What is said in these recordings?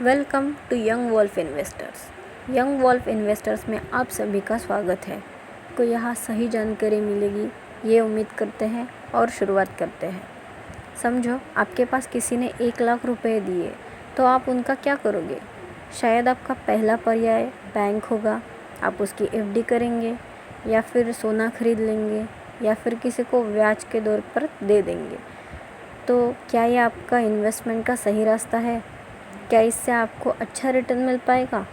Welcome to young wolf investors. Young wolf investors में आप सभी का स्वागत है। को यहाँ सही जानकारी मिलेगी ये उम्मीद करते हैं और शुरुआत करते हैं। समझो आपके पास किसी ने 1 लाख रुपए दिए तो आप उनका क्या करोगे? शायद आपका पहला पर्याय बैंक होगा। आप उसकी एफडी करेंगे या फिर सोना खरीद लेंगे या फिर किसी को ब्याज के दौर पर दे देंगे। तो क्या ये आपका इन्वेस्टमेंट का सही रास्ता है? क्या इससे आपको अच्छा रिटर्न मिल पाएगा?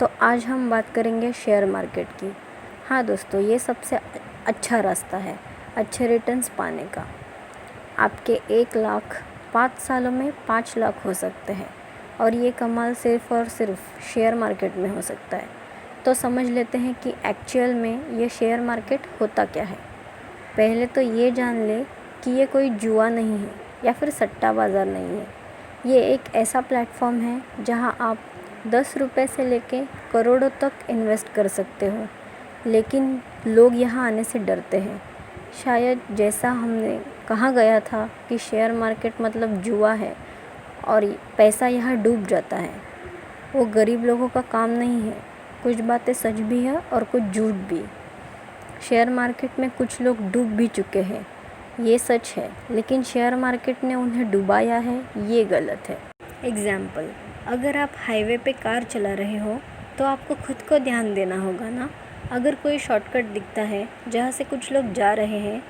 तो आज हम बात करेंगे शेयर मार्केट की। हाँ दोस्तों, ये सबसे अच्छा रास्ता है अच्छे रिटर्न्स पाने का। आपके 1 लाख 5 सालों में 5 लाख हो सकते हैं और ये कमाल सिर्फ और सिर्फ शेयर मार्केट में हो सकता है। तो समझ लेते हैं कि एक्चुअल में ये शेयर मार्केट होता क्या है। पहले तो ये जान ले कि ये कोई जुआ नहीं है या फिर सट्टा बाज़ार नहीं है। ये एक ऐसा प्लेटफॉर्म है जहां आप 10 रुपये से लेके करोड़ों तक इन्वेस्ट कर सकते हो, लेकिन लोग यहाँ आने से डरते हैं। शायद जैसा हमने कहा गया था कि शेयर मार्केट मतलब जुआ है और पैसा यहाँ डूब जाता है। वो गरीब लोगों का काम नहीं है। कुछ बातें सच भी है और कुछ झूठ भी। शेयर मार्केट में कुछ लोग डूब भी चुके हैं, ये सच है, लेकिन शेयर मार्केट ने उन्हें डुबाया है, ये गलत है। एग्ज़ाम्पल, अगर आप हाईवे पे कार चला रहे हो तो आपको खुद को ध्यान देना होगा ना। अगर कोई शॉर्टकट दिखता है जहाँ से कुछ लोग जा रहे हैं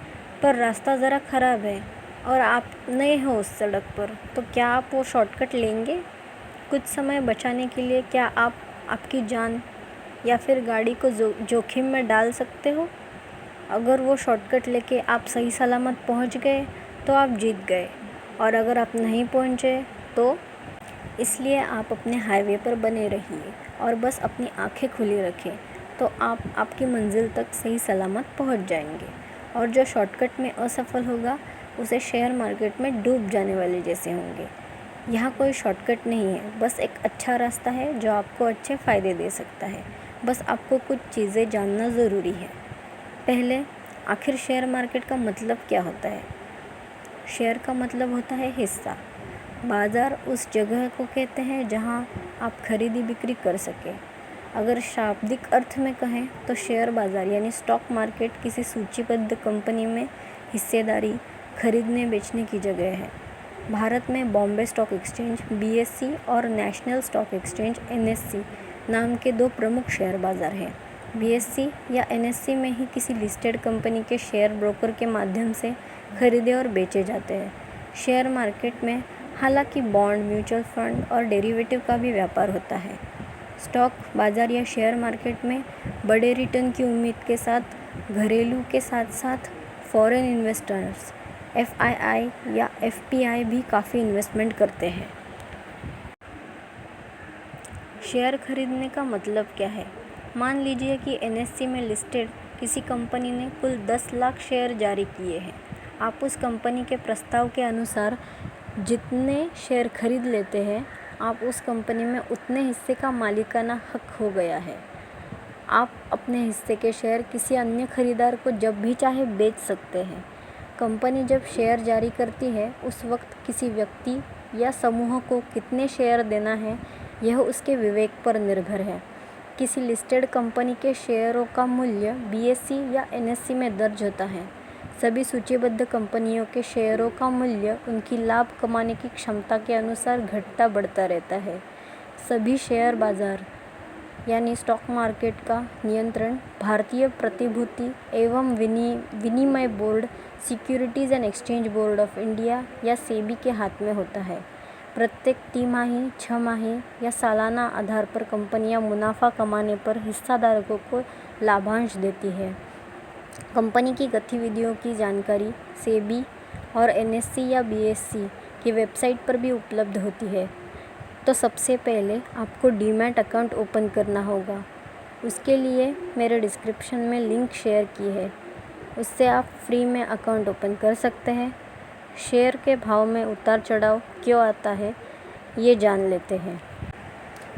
पर रास्ता ज़रा ख़राब है और आप नए हो उस सड़क पर, तो क्या आप वो शॉर्टकट लेंगे? कुछ समय बचाने के लिए क्या आप आपकी जान या फिर गाड़ी को जोखिम में डाल सकते हो? अगर वो शॉर्टकट लेके आप सही सलामत पहुंच गए तो आप जीत गए, और अगर आप नहीं पहुंचे तो इसलिए आप अपने हाईवे पर बने रहिए और बस अपनी आंखें खुली रखें, तो आप आपकी मंजिल तक सही सलामत पहुंच जाएंगे। और जो शॉर्टकट में असफल होगा उसे शेयर मार्केट में डूब जाने वाले जैसे होंगे। यहाँ कोई शॉर्टकट नहीं है, बस एक अच्छा रास्ता है जो आपको अच्छे फ़ायदे दे सकता है। बस आपको कुछ चीज़ें जानना ज़रूरी है। पहले, आखिर शेयर मार्केट का मतलब क्या होता है? शेयर का मतलब होता है हिस्सा। बाज़ार उस जगह को कहते हैं जहां आप खरीदी बिक्री कर सकें। अगर शाब्दिक अर्थ में कहें तो शेयर बाज़ार यानी स्टॉक मार्केट किसी सूचीबद्ध कंपनी में हिस्सेदारी खरीदने बेचने की जगह है। भारत में बॉम्बे स्टॉक एक्सचेंज BSE और नेशनल स्टॉक एक्सचेंज NSE नाम के 2 प्रमुख शेयर बाज़ार हैं। BSE या NSE में ही किसी लिस्टेड कंपनी के शेयर ब्रोकर के माध्यम से खरीदे और बेचे जाते हैं। शेयर मार्केट में हालांकि बॉन्ड, म्यूचुअल फंड और डेरिवेटिव का भी व्यापार होता है। स्टॉक बाज़ार या शेयर मार्केट में बड़े रिटर्न की उम्मीद के साथ घरेलू के साथ साथ फॉरेन इन्वेस्टर्स FII या FPI भी काफ़ी इन्वेस्टमेंट करते हैं। शेयर खरीदने का मतलब क्या है? मान लीजिए कि NSE में लिस्टेड किसी कंपनी ने कुल 10 लाख शेयर जारी किए हैं। आप उस कंपनी के प्रस्ताव के अनुसार जितने शेयर खरीद लेते हैं, आप उस कंपनी में उतने हिस्से का मालिकाना हक हो गया है। आप अपने हिस्से के शेयर किसी अन्य खरीदार को जब भी चाहे बेच सकते हैं। कंपनी जब शेयर जारी करती है उस वक्त किसी व्यक्ति या समूह को कितने शेयर देना है यह उसके विवेक पर निर्भर है। किसी लिस्टेड कंपनी के शेयरों का मूल्य BSE या NSE में दर्ज होता है। सभी सूचीबद्ध कंपनियों के शेयरों का मूल्य उनकी लाभ कमाने की क्षमता के अनुसार घटता बढ़ता रहता है। सभी शेयर बाज़ार यानी स्टॉक मार्केट का नियंत्रण भारतीय प्रतिभूति एवं विनिमय board, securities and exchange board of India या SEBI के हाथ में होता है। प्रत्येक तिमाही, 6 माही या सालाना आधार पर कंपनियां मुनाफा कमाने पर हिस्साधारकों को लाभांश देती है। कंपनी की गतिविधियों की जानकारी SEBI और NSE या BSE की वेबसाइट पर भी उपलब्ध होती है। तो सबसे पहले आपको डीमैट अकाउंट ओपन करना होगा। उसके लिए मेरे डिस्क्रिप्शन में लिंक शेयर की है, उससे आप फ्री में अकाउंट ओपन कर सकते हैं। शेयर के भाव में उतार चढ़ाव क्यों आता है ये जान लेते हैं।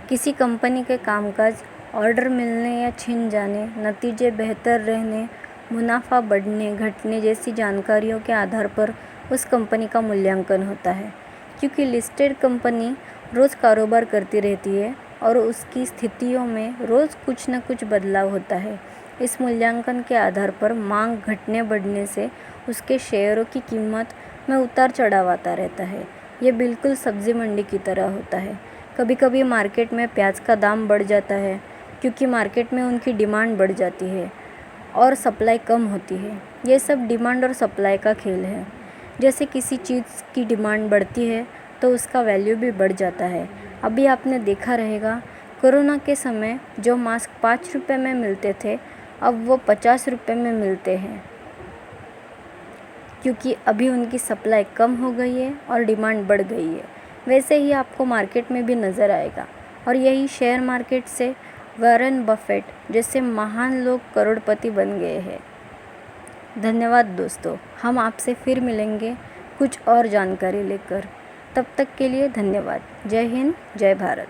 किसी कंपनी के कामकाज, ऑर्डर मिलने या छिन जाने, नतीजे बेहतर रहने, मुनाफा बढ़ने घटने जैसी जानकारियों के आधार पर उस कंपनी का मूल्यांकन होता है। क्योंकि लिस्टेड कंपनी रोज़ कारोबार करती रहती है और उसकी स्थितियों में रोज़ कुछ न कुछ बदलाव होता है। इस मूल्यांकन के आधार पर मांग घटने बढ़ने से उसके शेयरों की कीमत में उतार चढ़ाव आता रहता है। ये बिल्कुल सब्ज़ी मंडी की तरह होता है। कभी कभी मार्केट में प्याज का दाम बढ़ जाता है क्योंकि मार्केट में उनकी डिमांड बढ़ जाती है और सप्लाई कम होती है। ये सब डिमांड और सप्लाई का खेल है। जैसे किसी चीज़ की डिमांड बढ़ती है तो उसका वैल्यू भी बढ़ जाता है। अभी आपने देखा रहेगा, कोरोना के समय जो मास्क 5 रुपये में मिलते थे अब वो 50 रुपये में मिलते हैं, क्योंकि अभी उनकी सप्लाई कम हो गई है और डिमांड बढ़ गई है। वैसे ही आपको मार्केट में भी नज़र आएगा। और यही शेयर मार्केट से वॉरेन बफेट जैसे महान लोग करोड़पति बन गए हैं। धन्यवाद दोस्तों, हम आपसे फिर मिलेंगे कुछ और जानकारी लेकर। तब तक के लिए धन्यवाद। जय हिंद, जय भारत।